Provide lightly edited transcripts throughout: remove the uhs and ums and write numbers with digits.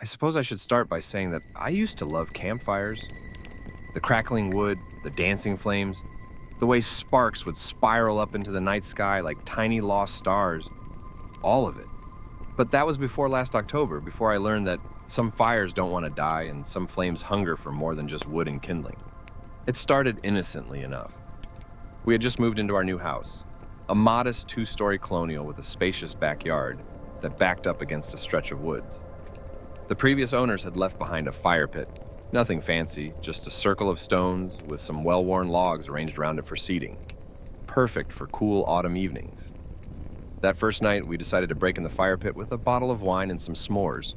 I suppose I should start by saying that I used to love campfires. The crackling wood, the dancing flames, the way sparks would spiral up into the night sky like tiny lost stars, all of it. But that was before last October, before I learned that some fires don't want to die and some flames hunger for more than just wood and kindling. It started innocently enough. We had just moved into our new house, a modest two-story colonial with a spacious backyard that backed up against a stretch of woods. The previous owners had left behind a fire pit. Nothing fancy, just a circle of stones with some well-worn logs arranged around it for seating. Perfect for cool autumn evenings. That first night, we decided to break in the fire pit with a bottle of wine and some s'mores.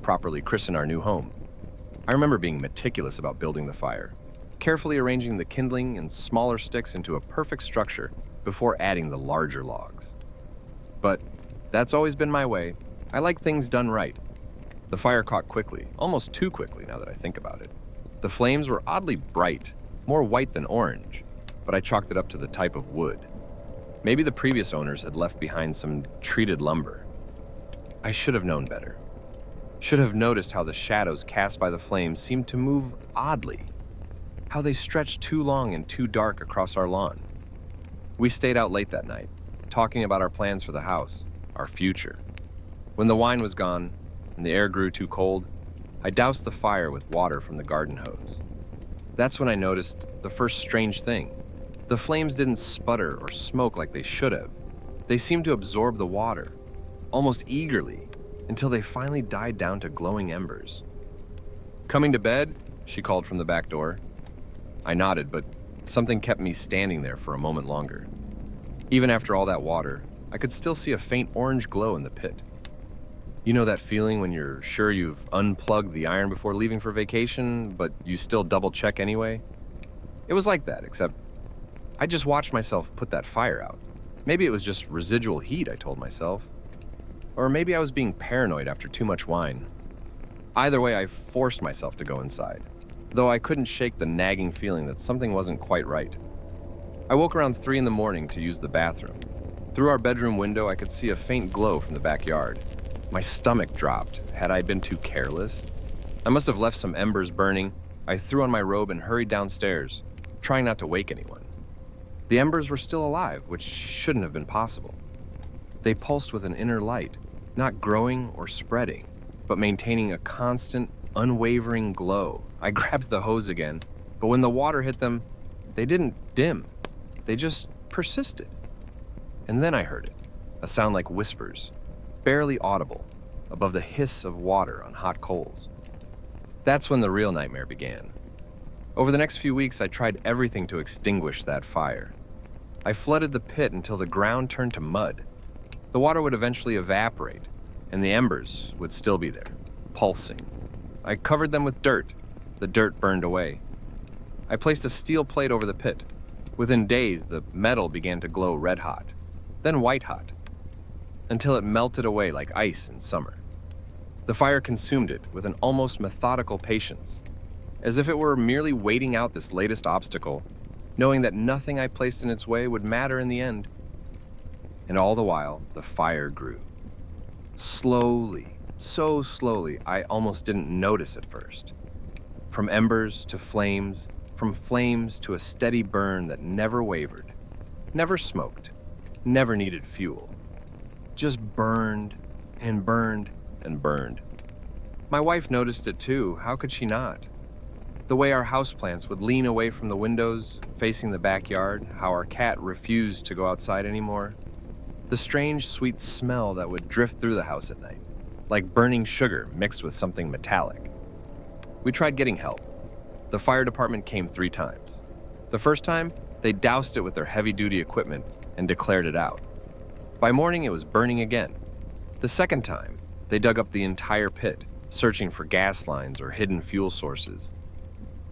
Properly christen our new home. I remember being meticulous about building the fire, carefully arranging the kindling and smaller sticks into a perfect structure before adding the larger logs. But that's always been my way. I like things done right. The fire caught quickly, almost too quickly now that I think about it. The flames were oddly bright, more white than orange, but I chalked it up to the type of wood. Maybe the previous owners had left behind some treated lumber. I should have known better. Should have noticed how the shadows cast by the flames seemed to move oddly, how they stretched too long and too dark across our lawn. We stayed out late that night, talking about our plans for the house, our future. When the wine was gone, and the air grew too cold, I doused the fire with water from the garden hose. That's when I noticed the first strange thing. The flames didn't sputter or smoke like they should have. They seemed to absorb the water, almost eagerly, until they finally died down to glowing embers. "Coming to bed?" she called from the back door. I nodded, but something kept me standing there for a moment longer. Even after all that water, I could still see a faint orange glow in the pit. You know that feeling when you're sure you've unplugged the iron before leaving for vacation, but you still double check anyway? It was like that, except I just watched myself put that fire out. Maybe it was just residual heat, I told myself. Or maybe I was being paranoid after too much wine. Either way, I forced myself to go inside, though I couldn't shake the nagging feeling that something wasn't quite right. I woke around 3 in the morning to use the bathroom. Through our bedroom window, I could see a faint glow from the backyard. My stomach dropped. Had I been too careless? I must have left some embers burning. I threw on my robe and hurried downstairs, trying not to wake anyone. The embers were still alive, which shouldn't have been possible. They pulsed with an inner light, not growing or spreading, but maintaining a constant, unwavering glow. I grabbed the hose again, but when the water hit them, they didn't dim. They just persisted. And then I heard it, a sound like whispers, barely audible, above the hiss of water on hot coals. That's when the real nightmare began. Over the next few weeks, I tried everything to extinguish that fire. I flooded the pit until the ground turned to mud. The water would eventually evaporate, and the embers would still be there, pulsing. I covered them with dirt. The dirt burned away. I placed a steel plate over the pit. Within days, the metal began to glow red hot, then white hot, until it melted away like ice in summer. The fire consumed it with an almost methodical patience, as if it were merely waiting out this latest obstacle, knowing that nothing I placed in its way would matter in the end. And all the while, the fire grew. Slowly, so slowly, I almost didn't notice at first. From embers to flames, from flames to a steady burn that never wavered, never smoked, never needed fuel. Just burned and burned and burned. My wife noticed it too. How could she not? The way our houseplants would lean away from the windows, facing the backyard, how our cat refused to go outside anymore. The strange, sweet smell that would drift through the house at night, like burning sugar mixed with something metallic. We tried getting help. The fire department came 3 times. The first time, they doused it with their heavy-duty equipment and declared it out. By morning, it was burning again. The second time, they dug up the entire pit, searching for gas lines or hidden fuel sources.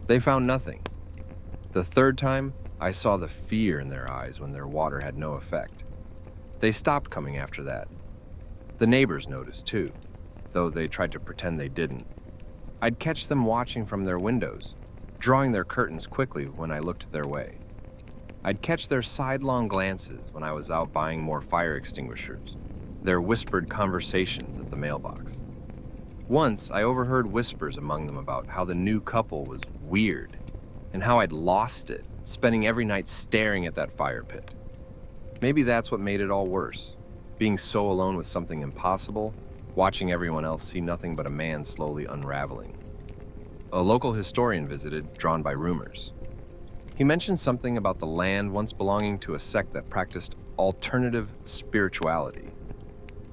They found nothing. The third time, I saw the fear in their eyes when their water had no effect. They stopped coming after that. The neighbors noticed too, though they tried to pretend they didn't. I'd catch them watching from their windows, drawing their curtains quickly when I looked their way. I'd catch their sidelong glances when I was out buying more fire extinguishers, their whispered conversations at the mailbox. Once, I overheard whispers among them about how the new couple was weird, and how I'd lost it, spending every night staring at that fire pit. Maybe that's what made it all worse, being so alone with something impossible, watching everyone else see nothing but a man slowly unraveling. A local historian visited, drawn by rumors. He mentioned something about the land once belonging to a sect that practiced alternative spirituality.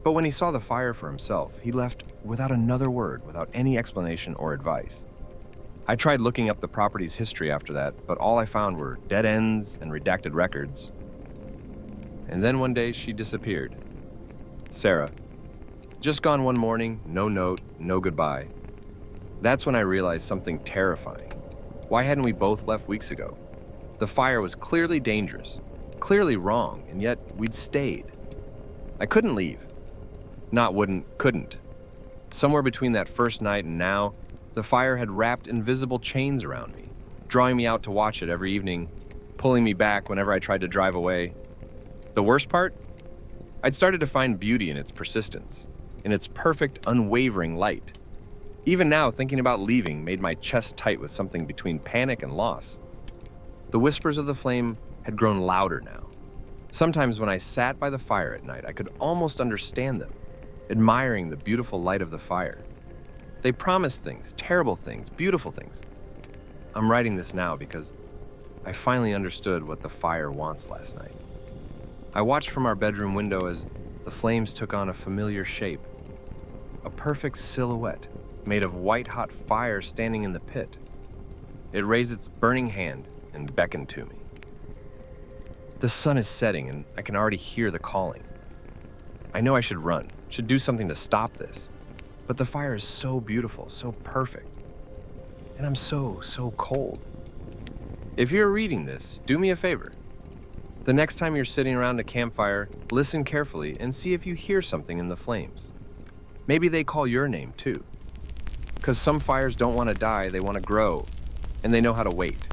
But when he saw the fire for himself, he left without another word, without any explanation or advice. I tried looking up the property's history after that, but all I found were dead ends and redacted records. And then one day she disappeared. Sarah. Just gone one morning, no note, no goodbye. That's when I realized something terrifying. Why hadn't we both left weeks ago? The fire was clearly dangerous, clearly wrong, and yet we'd stayed. I couldn't leave. Not wouldn't, couldn't. Somewhere between that first night and now, the fire had wrapped invisible chains around me, drawing me out to watch it every evening, pulling me back whenever I tried to drive away. The worst part? I'd started to find beauty in its persistence, in its perfect, unwavering light. Even now, thinking about leaving made my chest tight with something between panic and loss. The whispers of the flame had grown louder now. Sometimes when I sat by the fire at night, I could almost understand them, admiring the beautiful light of the fire. They promised things, terrible things, beautiful things. I'm writing this now because I finally understood what the fire wants last night. I watched from our bedroom window as the flames took on a familiar shape, a perfect silhouette made of white-hot fire standing in the pit. It raised its burning hand and beckoned to me. The sun is setting and I can already hear the calling. I know I should run, should do something to stop this, but the fire is so beautiful, so perfect, and I'm so cold. If you're reading this, do me a favor. The next time you're sitting around a campfire, listen carefully and see if you hear something in the flames. Maybe they call your name too. Because some fires don't want to die, they want to grow, and they know how to wait.